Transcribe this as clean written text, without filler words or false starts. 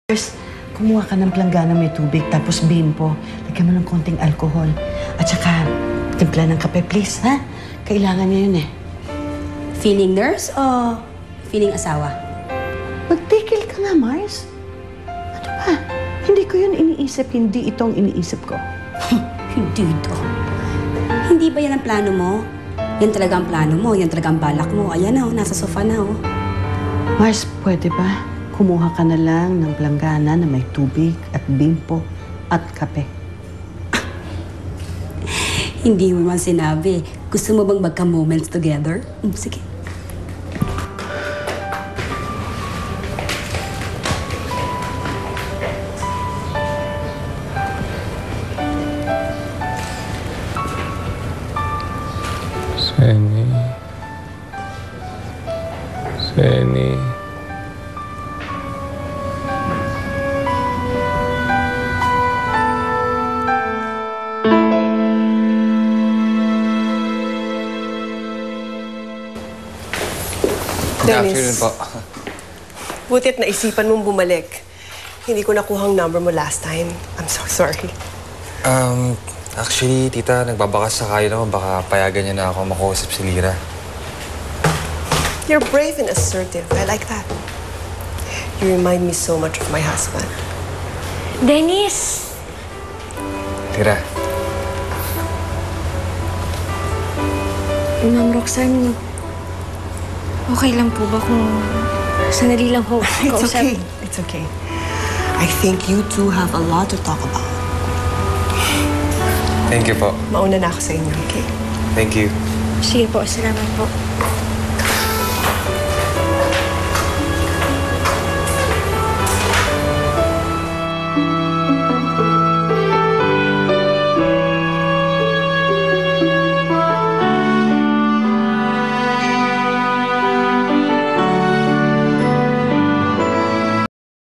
First, kumuha ka ng planggana may tubig, tapos bimpo. Lagyan mo ng konting alcohol. At saka, timpla ng kape, please, ha? Kailangan niya yun eh. Feeling nurse o feeling asawa? Magtikil ka nga, Mars. Ano ba? Hindi ko yun iniisip, hindi itong iniisip ko. Hindi ito. Hindi ba yan ang plano mo? Yan talaga ang plano mo, yan talaga ang balak mo. Ayan na, nasa sofa na, oh. Mars, pwede ba? Kumuha ka na lang ng planggana na may tubig at bimpo at kape. Hindi mo man sinabi. Gusto mo bang magka-moments together? Sige. Senny. Dennis, Good afternoon po. Buti't naisipan mong bumalik. Hindi ko nakuhang number mo last time. I'm so sorry. Actually, tita, nagbabakas sa kayo naman. Baka payagan niya na ako makausap si Lira. You're brave and assertive. I like that. You remind me so much of my husband. Dennis! Lira. Ma'am Roxanne, okay lang po ba kung sandali lang ho It's okay. It's okay. I think you two have a lot to talk about. Thank you po. Mauna na ako sa inyo, okay? Thank you. Sige po, salamat po.